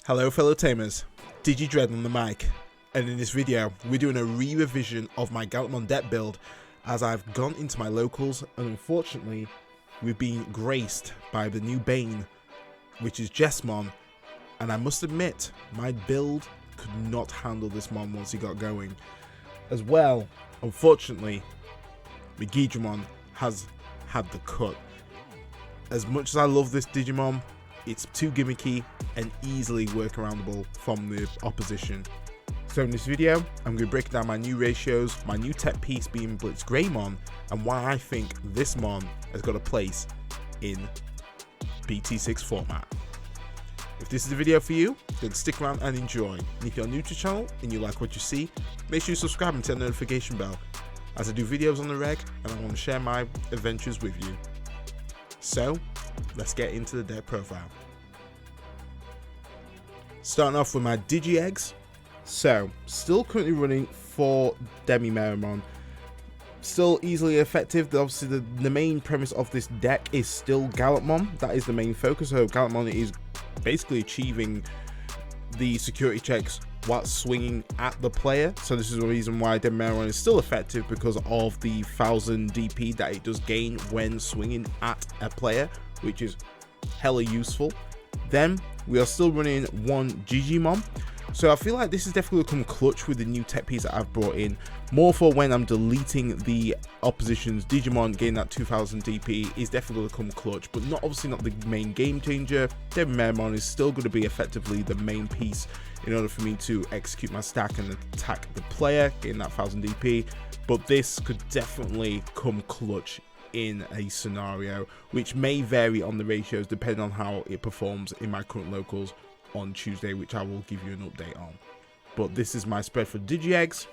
Hello fellow Tamers, Digi Dread on the mic, and in this video we're doing a re-revision of my Gallantmon deck build as I've gone into my locals, and unfortunately we've been graced by the new Bane, which is Jesmon, and I must admit my build could not handle this mon once he got going. As well, unfortunately, the Gigimon has had the cut. As much as I love this Digimon, it's too gimmicky and easily workaroundable from the opposition. So in this video, I'm going to break down my new ratios, my new tech piece being BlitzGreymon, and why I think this mon has got a place in BT6 format. If this is the video for you, then stick around and enjoy. And if you're new to the channel and you like what you see, make sure you subscribe and turn the notification bell, as I do videos on the reg and I want to share my adventures with you. So let's get into the deck profile. Starting off with my Digi Eggs. So still currently running 4 DemiMeramon. Still easily effective. Obviously the main premise of this deck is still Gallantmon. That is the main focus. So Gallantmon is basically achieving the security checks while swinging at the player. So this is the reason why DemiMeramon is still effective, because of the 1000 DP that it does gain when swinging at a player, which is hella useful. Then we are still running 1 Gigimon. So I feel like this is definitely come clutch with the new tech piece that I've brought in. More for when I'm deleting the opposition's Digimon, getting that 2000 DP is definitely going to come clutch, but not obviously not the main game changer. DemiMeramon is still going to be effectively the main piece in order for me to execute my stack and attack the player, getting that 1000 DP. But this could definitely come clutch in a scenario, which may vary on the ratios depending on how it performs in my current locals on Tuesday, which I will give you an update on. But this is my spread for Digi Eggs.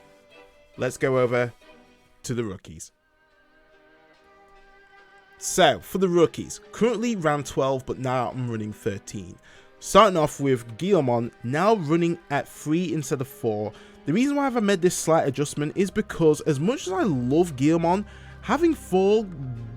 Let's go over to the rookies. So for the rookies, currently round 12, but now I'm running 13. Starting off with Guilmon, now running at 3 instead of 4. The reason why I've made this slight adjustment is because as much as I love Guilmon, having 4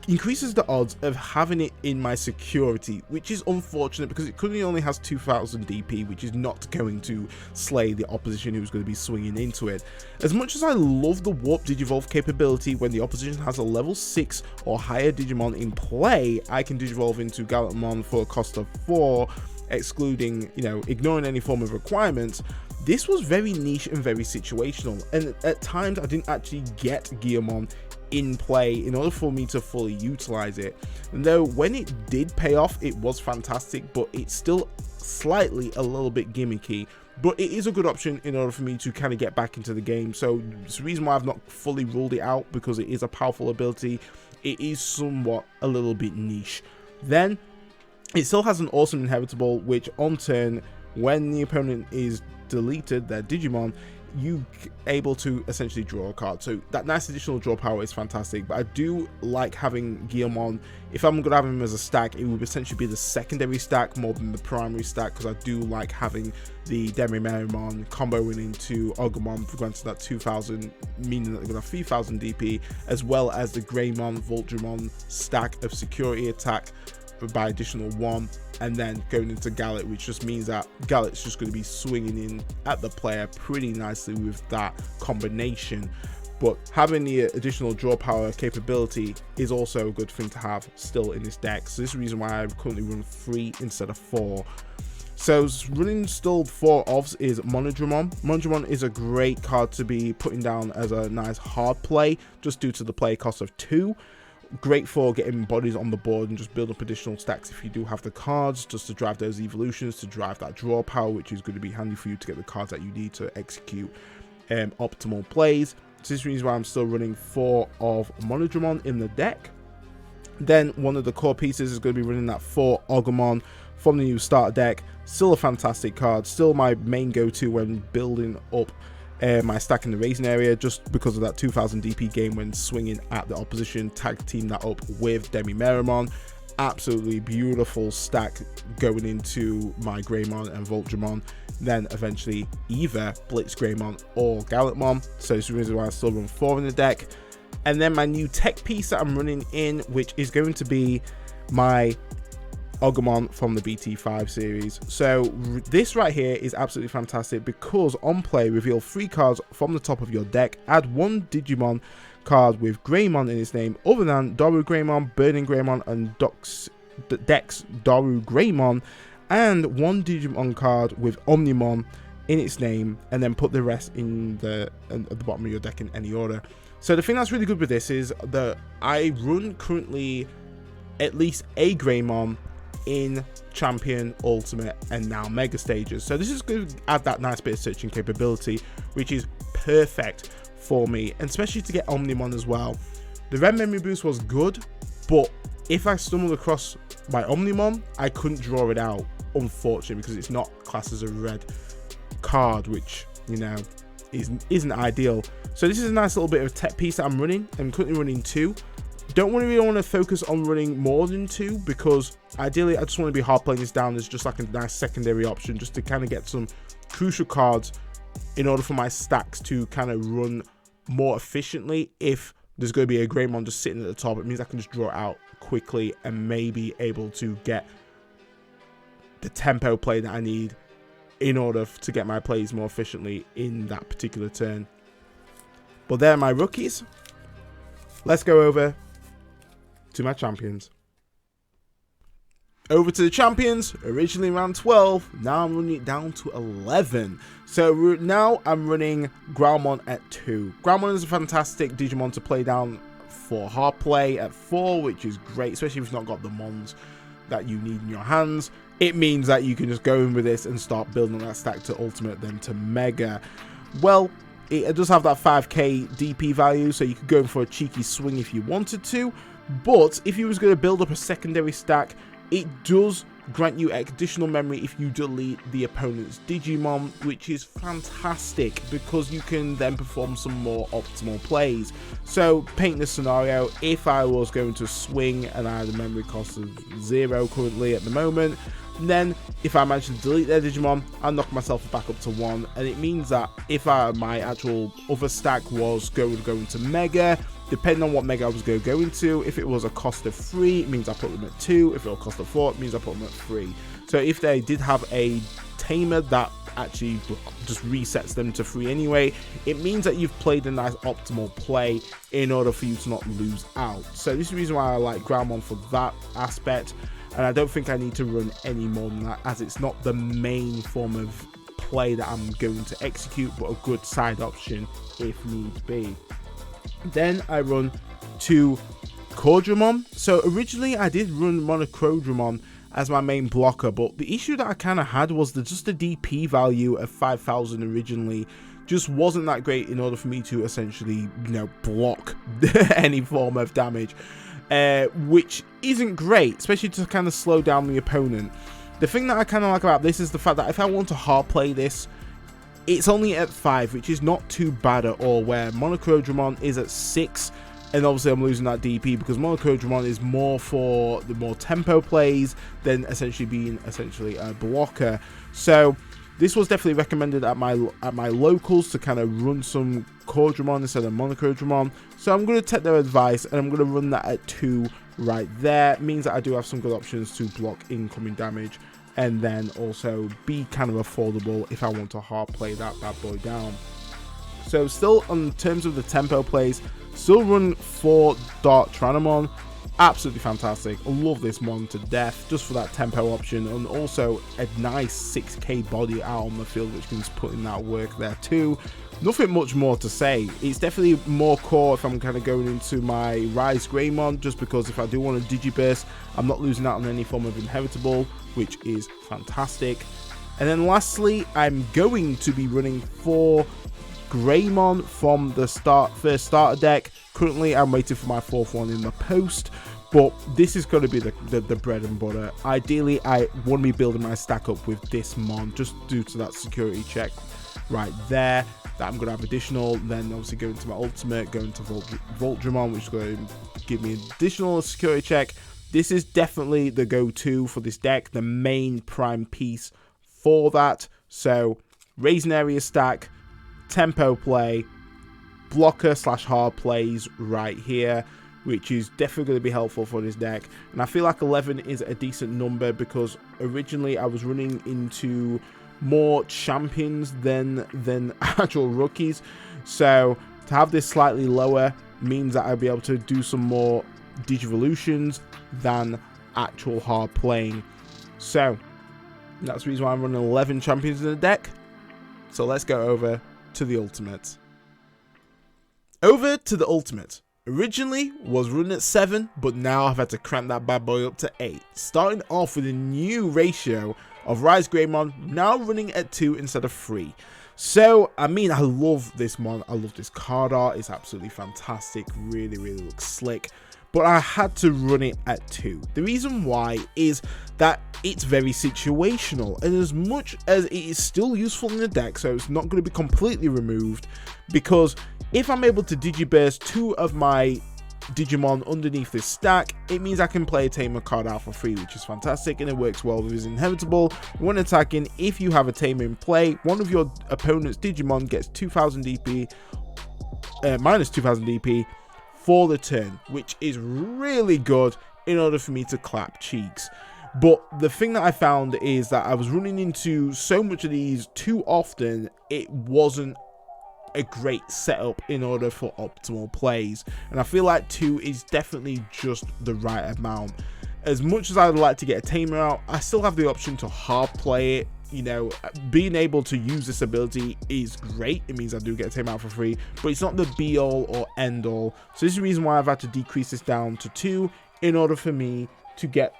increases the odds of having it in my security, which is unfortunate because it currently only has 2000 DP, which is not going to slay the opposition who's going to be swinging into it. As much as I love the Warp Digivolve capability, when the opposition has a level 6 or higher Digimon in play, I can Digivolve into Gallantmon for a cost of 4, excluding, ignoring any form of requirements. This was very niche and very situational, and at times I didn't actually get Guilmon in play in order for me to fully utilize it. And though when it did pay off, it was fantastic, but it's still slightly a little bit gimmicky. But it is a good option in order for me to kind of get back into the game. So it's the reason why I've not fully ruled it out, because it is a powerful ability. It is somewhat a little bit niche. Then it still has an awesome inheritable, which on turn, when the opponent is deleted their Digimon, you able to essentially draw a card. So that nice additional draw power is fantastic. But I do like having Guilmon. If I'm gonna have him as a stack, it would essentially be the secondary stack more than the primary stack, because I do like having the DemiMeramon comboing into Agumon for granting that 2000, meaning that they're gonna have 3000 DP, as well as the Greymon Volcdramon stack of security attack by additional 1, and then going into Gallet, which just means that Gallet's just going to be swinging in at the player pretty nicely with that combination. But having the additional draw power capability is also a good thing to have still in this deck. So this is the reason why I currently run 3 instead of 4. So running still 4 offs is Monodramon. Monodramon is a great card to be putting down as a nice hard play, just due to the play cost of 2. Great for getting bodies on the board and just build up additional stacks if you do have the cards, just to drive those evolutions, to drive that draw power, which is going to be handy for you to get the cards that you need to execute optimal plays. So this is the reason why I'm still running 4 of Monodramon in the deck. Then one of the core pieces is going to be running that 4 Agumon from the new starter deck. Still a fantastic card, still my main go-to when building up my stack in the raising area, just because of that 2000 DP game when swinging at the opposition. Tag team that up with DemiMeramon. Absolutely beautiful stack going into my Greymon and Volcdramon, then eventually either BlitzGreymon or Gallantmon. So it's the reason why I still run 4 in the deck. And then my new tech piece that I'm running in, which is going to be my Agumon from the BT5 series. So this right here is absolutely fantastic because on play, reveal 3 cards from the top of your deck, add 1 Digimon card with Greymon in its name other than DarkTyrannomon, BlitzGreymon, and Dex DarkTyrannomon, and 1 Digimon card with Omniomon in its name, and then put the rest in at the bottom of your deck in any order. So the thing that's really good with this is that I run currently at least a Greymon in Champion, Ultimate, and now Mega stages. So this is going to add that nice bit of searching capability, which is perfect for me, and especially to get Omniomon as well. The red memory boost was good, but if I stumbled across my Omniomon, I couldn't draw it out, unfortunately, because it's not classed as a red card, which, you know, isn't ideal. So this is a nice little bit of tech piece that I'm running. I'm currently running 2. Don't really want to focus on running more than 2, because ideally I just want to be hard playing this down as just like a nice secondary option, just to kind of get some crucial cards in order for my stacks to kind of run more efficiently. If there's going to be a Greymon just sitting at the top, it means I can just draw it out quickly and maybe able to get the tempo play that I need in order to get my plays more efficiently in that particular turn. But they're my rookies. Let's go over to my champions. Over to the champions, originally around 12, now I'm running it down to 11. So now I'm running Growlmon at 2. Growlmon is a fantastic Digimon to play down for hard play at 4, which is great, especially if you've not got the mons that you need in your hands. It means that you can just go in with this and start building that stack to Ultimate, then to Mega. Well, it does have that 5k DP value, so you could go in for a cheeky swing if you wanted to. But if you was going to build up a secondary stack, it does grant you additional memory if you delete the opponent's Digimon, which is fantastic because you can then perform some more optimal plays. So paint this scenario, if I was going to swing and I had a memory cost of 0 currently at the moment, then if I manage to delete their Digimon, I'll knock myself back up to 1, and it means that if my actual other stack was going to go into Mega, depending on what Mega I was going to go into, if it was a cost of 3, it means I put them at 2. If it was a cost of 4, it means I put them at 3. So if they did have a Tamer that actually just resets them to 3 anyway, it means that you've played a nice optimal play in order for you to not lose out. So this is the reason why I like Groundramon for that aspect, and I don't think I need to run any more than that, as it's not the main form of play that I'm going to execute, but a good side option if needs be. Then I run 2 Coredramon. So originally I did run Monodramon as my main blocker, but the issue that I kind of had was that just the DP value of 5,000 originally just wasn't that great in order for me to essentially, you know, block any form of damage, which isn't great, especially to kind of slow down the opponent. The thing that I kind of like about this is the fact that if I want to hard play this, it's only at 5, which is not too bad at all, where Monodramon is at 6, and obviously I'm losing that DP because Monodramon is more for the more tempo plays than essentially being a blocker. So this was definitely recommended at my locals to kind of run some Coredramon instead of Monodramon. So I'm going to take their advice and I'm going to run that at 2 right there. It means that I do have some good options to block incoming damage, and then also be kind of affordable if I want to hard play that bad boy down. So still on terms of the tempo plays, still run 4 DarkTyrannomon. Absolutely fantastic. I love this mon to death just for that tempo option, and also a nice 6k body out on the field, which means putting that work there too. Nothing much more to say. It's definitely more core if I'm kind of going into my RizeGreymon, just because if I do want a Digiburst, I'm not losing out on any form of inheritable, which is fantastic. And then lastly, I'm going to be running 4 Greymon from the first starter deck. Currently, I'm waiting for my 4th one in the post, but this is going to be the bread and butter. Ideally, I want to be building my stack up with this mon, just due to that security check right there that I'm going to have additional. Then obviously going to my ultimate, going to Volcdramon, which is going to give me additional security check. This is definitely the go-to for this deck, the main prime piece for that. So raising area stack, tempo play, blocker / hard plays right here. which is definitely going to be helpful for this deck. And I feel like 11 is a decent number because originally I was running into more champions than actual rookies. So to have this slightly lower means that I'll be able to do some more Digivolutions than actual hard playing. So that's the reason why I'm running 11 champions in the deck. So let's go over to the ultimate. Over to the ultimate. Originally was running at 7, but now I've had to crank that bad boy up to 8. Starting off with a new ratio of RizeGreymon, now running at 2 instead of 3. So, I mean, I love this mon. I love this card art. It's absolutely fantastic. Really, really looks slick. But I had to run it at 2. The reason why is that it's very situational, and as much as it is still useful in the deck, so it's not going to be completely removed, because if I'm able to Digiburst 2 of my Digimon underneath this stack, it means I can play a Tamer card out for free, which is fantastic, and it works well with his Inevitable. When attacking, if you have a Tamer in play, one of your opponent's Digimon gets 2000 DP, minus 2000 DP, for the turn, which is really good in order for me to clap cheeks. But the thing that I found is that I was running into so much of these too often, it wasn't a great setup in order for optimal plays, and I feel like 2 is definitely just the right amount. As much as I'd like to get a Tamer out, I still have the option to hard play it. You know, being able to use this ability is great. It means I do get a Tamer out for free, but it's not the be all or end all. So this is the reason why I've had to decrease this down to 2 in order for me to get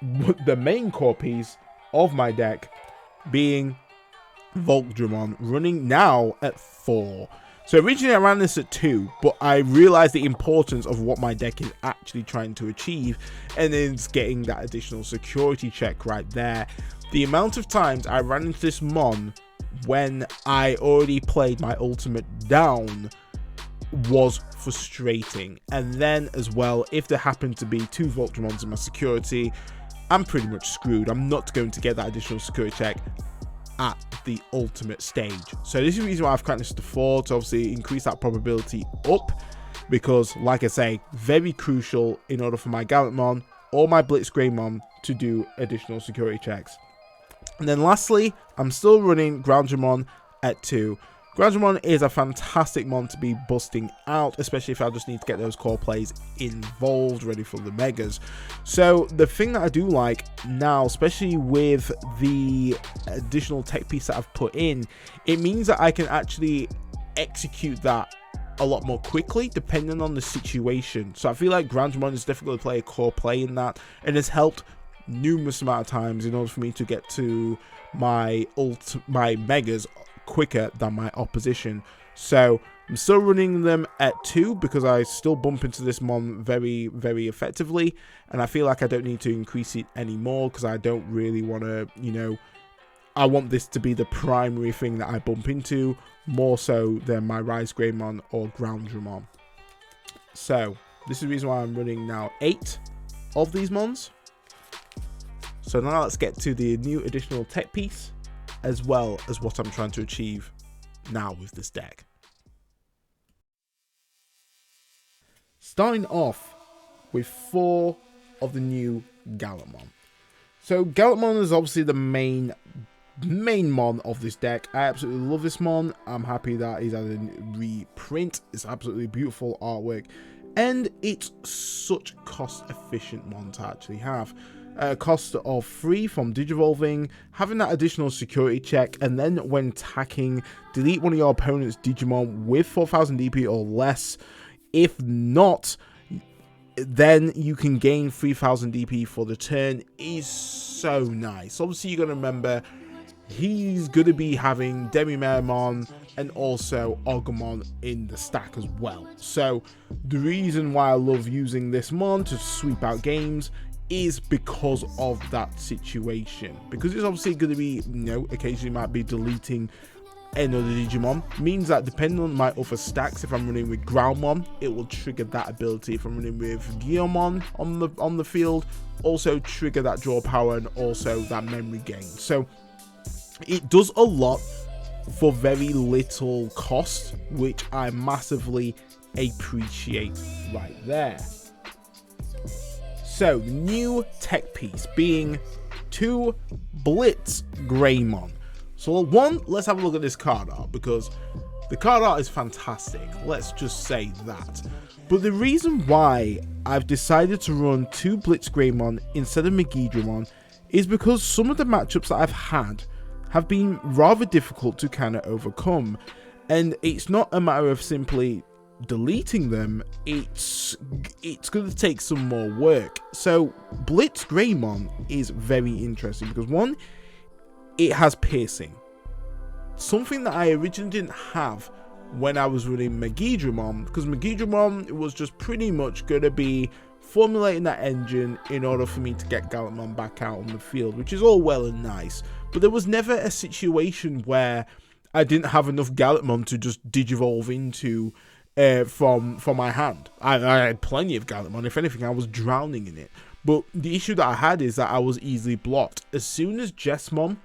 the main core piece of my deck, being Volcdramon, running now at 4. So originally I ran this at 2, but I realized the importance of what my deck is actually trying to achieve, and it's getting that additional security check right there. The amount of times I ran into this mon when I already played my ultimate down was frustrating. And then as well, if there happened to be 2 Volcdramons in my security, I'm pretty much screwed. I'm not going to get that additional security check at the ultimate stage. So this is the reason why I've cranked this to 4, to obviously increase that probability up, because like I say, very crucial in order for my Gallantmon or my BlitzGreymon to do additional security checks. And then lastly, I'm still running Groundramon at 2. Groundramon is a fantastic mon to be busting out, especially if I just need to get those core plays involved, ready for the megas. So the thing that I do like now, especially with the additional tech piece that I've put in, it means that I can actually execute that a lot more quickly depending on the situation. So I feel like Groundramon is definitely going to play a core play in that, and has helped numerous amount of times in order for me to get to my megas quicker than my opposition. So I'm still running them at 2 because I still bump into this mon very, very effectively, and I feel like I don't need to increase it anymore because I don't really want to, you know, I want this to be the primary thing that I bump into more so than my RizeGreymon or Groundramon. So this is the reason why I'm running now 8 of these mons. So now let's get to the new additional tech piece, as well as what I'm trying to achieve now with this deck. Starting off with 4 of the new Gallantmon. So Gallantmon is obviously the main mon of this deck. I absolutely love this mon. I'm happy that he's had a reprint. It's absolutely beautiful artwork, and it's such cost efficient mon to actually have. Cost of 3 from Digivolving, having that additional security check, and then when attacking, delete one of your opponent's Digimon with 4000 DP or less. If not, then you can gain 3000 DP for the turn. Is so nice. Obviously, you're going to remember he's going to be having DemiMeramon and also Agumon in the stack as well. So the reason why I love using this mon to sweep out games is because of that situation, because it's obviously going to be, you know, occasionally might be deleting another Digimon, means that depending on my other stacks, if I'm running with Growlmon, it will trigger that ability. If I'm running with Guilmon on the field, also trigger that draw power and also that memory gain. So it does a lot for very little cost, which I massively appreciate right there. So the new tech piece being 2 BlitzGreymon. So one, let's have a look at this card art, because the card art is fantastic. Let's just say that. But the reason why I've decided to run 2 BlitzGreymon instead of Monodramon is because some of the matchups that I've had have been rather difficult to kind of overcome. And it's not a matter of simply deleting them, it's going to take some more work. So BlitzGreymon is very interesting because one, it has piercing, something that I originally didn't have when I was running Monodramon, because Monodramon was just pretty much going to be formulating that engine in order for me to get Gallantmon back out on the field, which is all well and nice, but there was never a situation where I didn't have enough Gallantmon to just digivolve into from my hand. I had plenty of Gallantmon. If anything, I was drowning in it. But the issue that I had is that I was easily blocked. As soon as Jesmon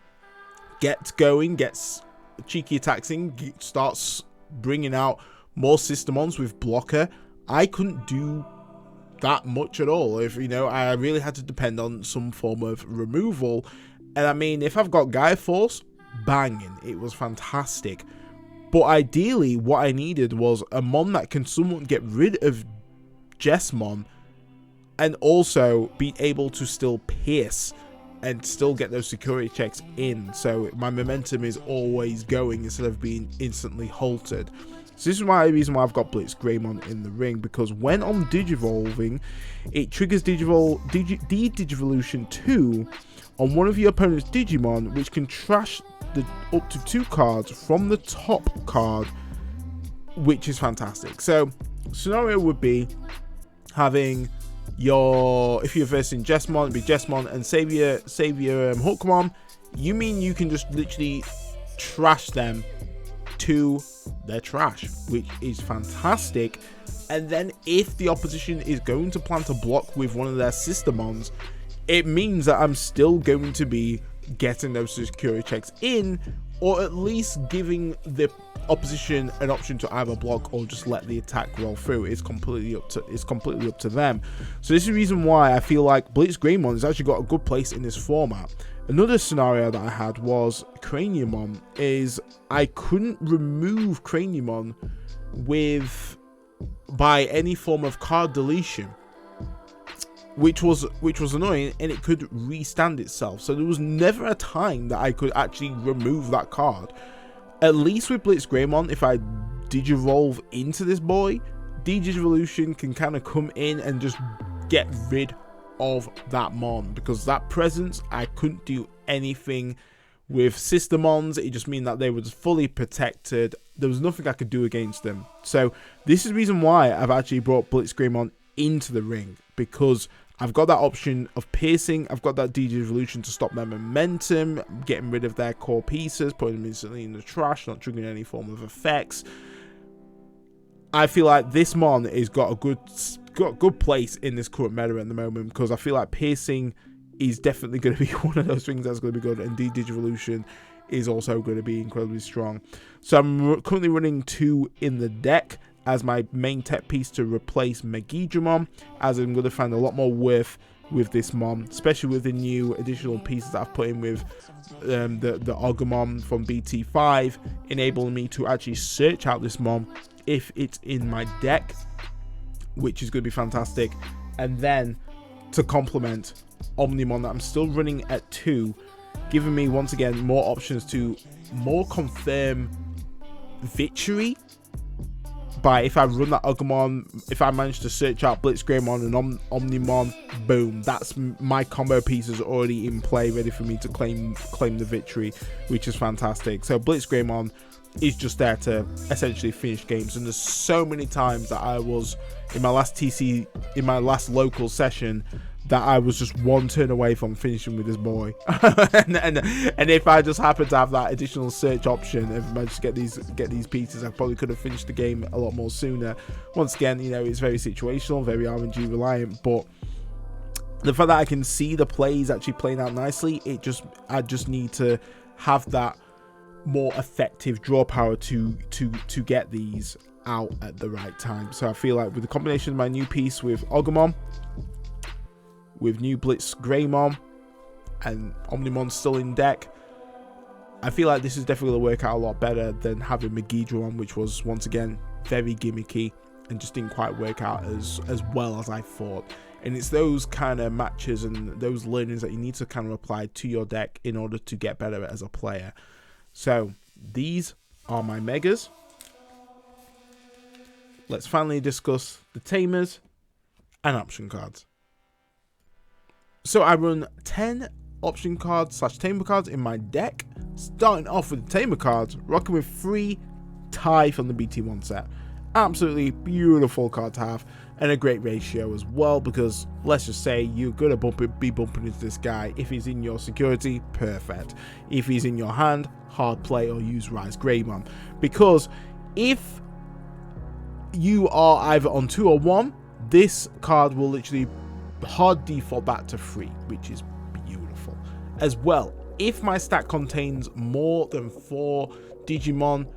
gets going, gets cheeky attacks in, starts bringing out more Systemons with blocker, I couldn't do that much at all. If you know, I really had to depend on some form of removal. And I mean, if I've got Gaia Force, banging, it was fantastic. But ideally, what I needed was a mon that can somewhat get rid of Jesmon and also be able to still pierce and still get those security checks in, so my momentum is always going instead of being instantly halted. So this is the reason why I've got BlitzGreymon in the ring, because when I'm digivolving, it triggers Digivolution 2 on one of your opponent's Digimon, which can trash up to 2 cards from the top card, which is fantastic. So scenario would be having if you're versing Jesmon, it'd be Jesmon and Savior Hookmon. You mean you can just literally trash them to their trash, which is fantastic. And then if the opposition is going to plant a block with one of their Systemons, it means that I'm still going to be getting those security checks in, or at least giving the opposition an option to either block or just let the attack roll through. It's completely up to them. So this is the reason why I feel like BlitzGreymon has actually got a good place in this format. Another scenario that I had was Craniumon, is I couldn't remove Craniumon by any form of card deletion, which was annoying, and it could restand itself. So there was never a time that I could actually remove that card. At least with BlitzGreymon, if I digivolve into this boy, Digivolution can kind of come in and just get rid of that mon, because that presence, I couldn't do anything with Systemons. It just meant that they were just fully protected. There was nothing I could do against them. So this is the reason why I've actually brought BlitzGreymon into the ring, because I've got that option of piercing, I've got that Digivolution to stop their momentum, getting rid of their core pieces, putting them instantly in the trash, not triggering any form of effects. I feel like this mon has got a good place in this current meta at the moment, because I feel like piercing is definitely going to be one of those things that's going to be good, and Digivolution is also going to be incredibly strong. So I'm currently running 2 in the deck as my main tech piece to replace Monodramon, as I'm going to find a lot more worth with this mon, especially with the new additional pieces that I've put in with the Agumon from BT5, enabling me to actually search out this mon if it's in my deck, which is going to be fantastic. And then to complement Omniomon that I'm still running at 2, giving me once again more options to more confirm victory. By if I run that Agumon, if I manage to search out BlitzGreymon and Omniomon, boom, that's my combo pieces already in play, ready for me to claim the victory, which is fantastic. So BlitzGreymon is just there to essentially finish games, and there's so many times that I was in my last local session that I was just one turn away from finishing with this boy. and if I just happened to have that additional search option and managed to get these pieces, I probably could have finished the game a lot more sooner. Once again, you know, it's very situational, very RNG reliant, but the fact that I can see the plays actually playing out nicely, I just need to have that more effective draw power to get these out at the right time. So I feel like with the combination of my new piece with Agumon, with new BlitzGreymon and Omniomon still in deck, I feel like this is definitely going to work out a lot better than having Monodramon, which was once again very gimmicky and just didn't quite work out as well as I thought. And it's those kind of matches and those learnings that you need to kind of apply to your deck in order to get better as a player. So these are my megas. Let's finally discuss the Tamers and option cards. So I run 10 option cards / tamer cards in my deck, starting off with the tamer cards, rocking with 3 Ty from the BT1 set. Absolutely beautiful card to have, and a great ratio as well, because let's just say you're gonna be bumping into this guy. If he's in your security, perfect. If he's in your hand, hard play or use RizeGreymon, because if you are either on 2 or 1, this card will literally hard default back to 3, which is beautiful. As well, if my stack contains more than 4 Digimon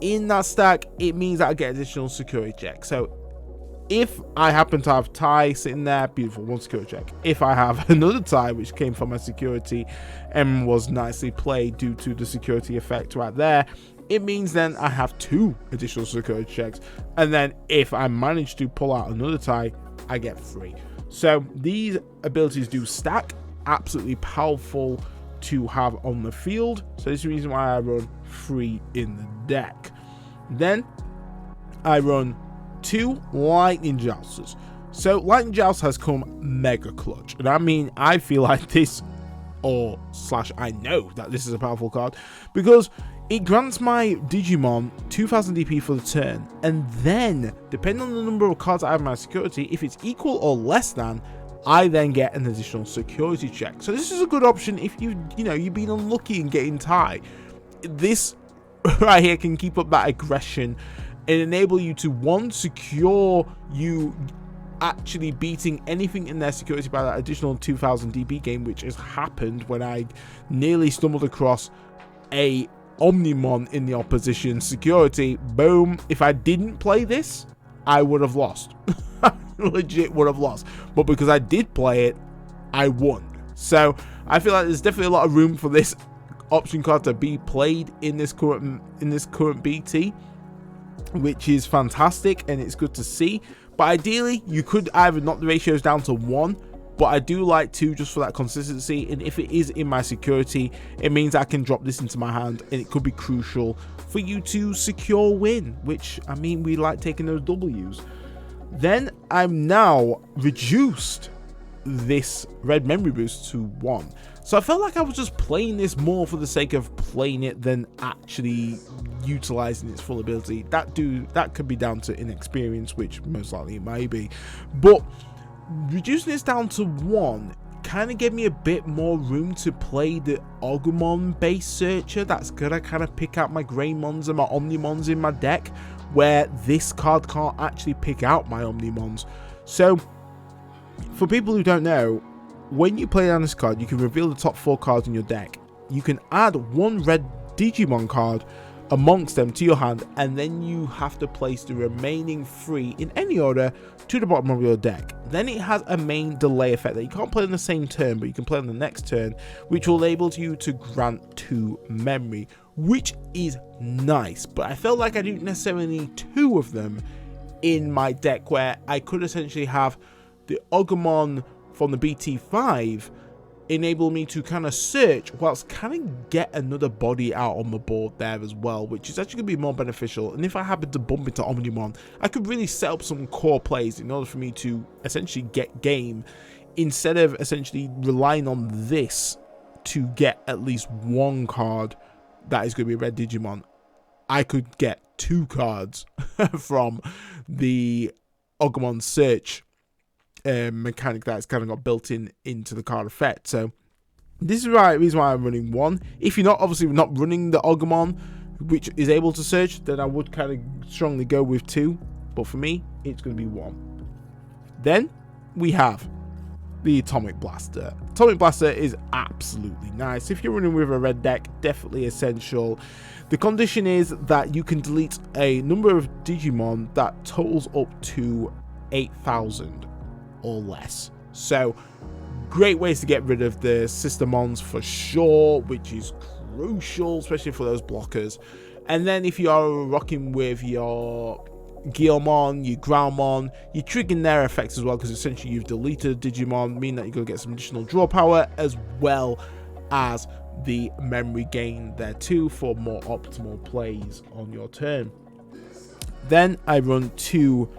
in that stack, it means that I get additional security check. So if I happen to have Ty sitting there, beautiful, 1 security check. If I have another Ty which came from my security and was nicely played due to the security effect right there, it means then I have 2 additional security checks. And then if I manage to pull out another Ty, I get 3. So these abilities do stack, absolutely powerful to have on the field. So this is the reason why I run 3 in the deck. Then I run 2 Lightning Jousters. So Lightning Joust has come mega clutch, and I mean, I feel like this, or / I know that this is a powerful card, because it grants my Digimon 2000 DP for the turn, and then depending on the number of cards I have in my security, if it's equal or less than, I then get an additional security check. So this is a good option if you've been unlucky in getting Ty. This right here can keep up that aggression and enable you to, 1, secure you actually beating anything in their security by that additional 2000 DP game, which has happened when I nearly stumbled across a Omniomon in the opposition security. Boom. If I didn't play this, I would have lost. Legit would have lost, but because I did play it, I won. So I feel like there's definitely a lot of room for this option card to be played in this current BT, which is fantastic and it's good to see. But ideally you could either knock the ratios down to 1, but I do like 2 just for that consistency, and if it is in my security, it means I can drop this into my hand and it could be crucial for you to secure win, which, I mean, we like taking those W's. Then I'm now reduced this red memory boost to 1. So I felt like I was just playing this more for the sake of playing it than actually utilizing its full ability. That could be down to inexperience, which most likely it may be, but reducing this down to 1 kind of gave me a bit more room to play the Agumon base searcher that's gonna kind of pick out my Greymons and my Omniomons in my deck, where this card can't actually pick out my Omniomons. So for people who don't know, when you play down this card, you can reveal the top 4 cards in your deck. You can add 1 red Digimon card amongst them to your hand, and then you have to place the remaining 3 in any order to the bottom of your deck. Then it has a main delay effect that you can't play on the same turn, but you can play on the next turn, which will enable you to grant 2 memory, which is nice. But I felt like I didn't necessarily need 2 of them in my deck, where I could essentially have the Agumon from the BT5 enable me to kind of search whilst kind of get another body out on the board there as well, which is actually going to be more beneficial. And if I happen to bump into Omniomon, I could really set up some core plays in order for me to essentially get game, instead of essentially relying on this to get at least 1 card that is going to be a red Digimon. I could get 2 cards from the Agumon search mechanic that's kind of got built into the card effect. So this is the reason why I'm running 1. If you're obviously not running the Agumon which is able to search, then I would kind of strongly go with 2, but for me it's going to be 1. Then we have the Atomic Blaster. Atomic Blaster is absolutely nice. If you're running with a red deck, definitely essential. The condition is that you can delete a number of Digimon that totals up to 8,000 or less. So Great ways to get rid of the sister mons for sure, which is crucial, especially for those blockers. And then if you are rocking with your Guilmon, your Growlmon, you're triggering their effects as well, because essentially you've deleted Digimon, meaning that you're going to get some additional draw power, as well as the memory gain there too for more optimal plays on your turn. Then I run 2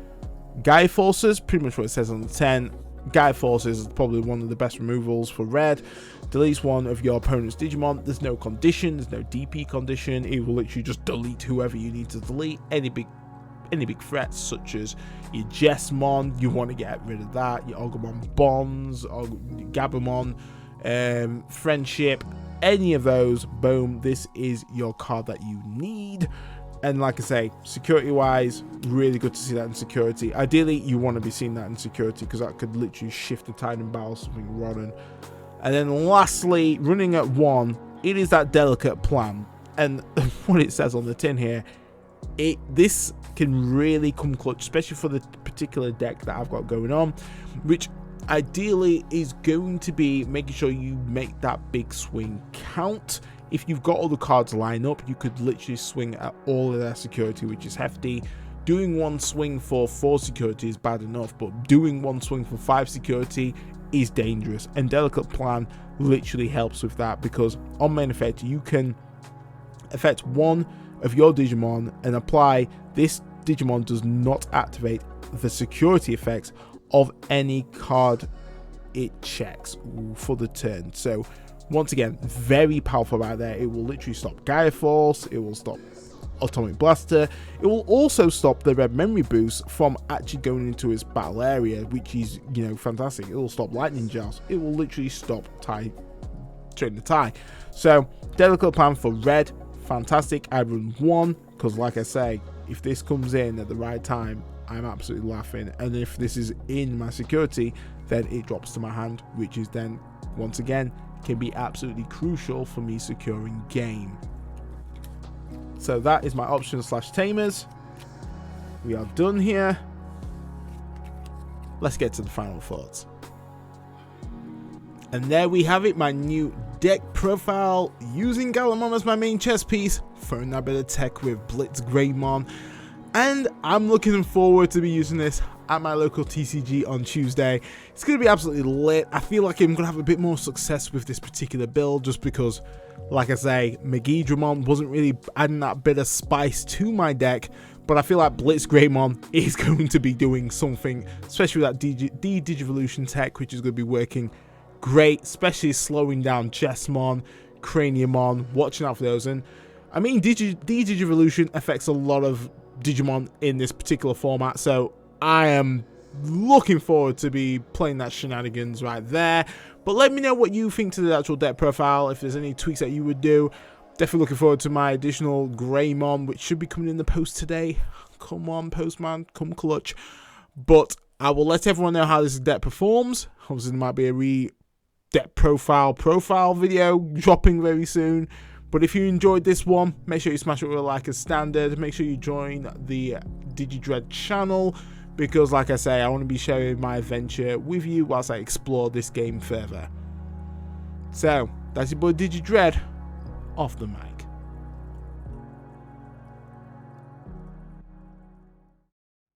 Gaia Forces, pretty much what it says on the 10. Gaia Forces is probably one of the best removals for red. Deletes one of your opponent's Digimon. There's no condition, there's no DP condition. It will literally just delete whoever you need to delete. Any big threats such as your Jessmon, you want to get rid of that. Your Agumon Bonds, or Gabumon, Friendship, any of those, boom, this is your card that you need. And like I say, security wise, really good to see that in security. Ideally, you want to be seeing that in security, because that could literally shift the tide and battle something rotten. And then lastly, running at 1, it is that delicate plan. And what it says on the tin here, this can really come clutch, especially for the particular deck that I've got going on, which ideally is going to be making sure you make that big swing count. If you've got all the cards lined up, you could literally swing at all of their security, which is hefty. Doing one swing for 4 security is bad enough, but doing one swing for 5 security is dangerous. And Delicate Plan literally helps with that, because on main effect, you can affect one of your Digimon and apply this Digimon does not activate the security effects of any card it checks for the turn. So once again, very powerful right there. It will literally stop Gaia Force, it will stop Atomic Blaster, it will also stop the red memory boost from actually going into its battle area, which is, you know, fantastic. It will stop Lightning Joust, it will literally stop turn the tie. So Delicate Plan for red, fantastic. I run 1, because like I say, if this comes in at the right time, I'm absolutely laughing. And if this is in my security, then it drops to my hand, which is then once again can be absolutely crucial for me securing game. So that is my options / tamers. We are done here. Let's get to the final thoughts. And there we have it, my new deck profile, using Gallantmon as my main chess piece, throwing that bit of tech with BlitzGreymon. And I'm looking forward to be using this at my local TCG on Tuesday. It's going to be absolutely lit. I feel like I'm going to have a bit more success with this particular build, just because, like I say, Monodramon wasn't really adding that bit of spice to my deck. But I feel like BlitzGreymon is going to be doing something, especially with that Digivolution tech, which is going to be working great, especially slowing down Chessmon, Craniumon, watching out for those. And I mean, Digivolution affects a lot of Digimon in this particular format, so I am looking forward to be playing that shenanigans right there. But let me know what you think to the actual deck profile, if there's any tweaks that you would do. Definitely looking forward to my additional Greymon, which should be coming in the post today. Come on, postman, come clutch. But I will let everyone know how this deck performs. Obviously, there might be a deck profile video dropping very soon. But if you enjoyed this one, make sure you smash it with a like as standard. Make sure you join the DigiDread channel, because like I say, I want to be sharing my adventure with you whilst I explore this game further. So, that's your boy DigiDread, off the mic.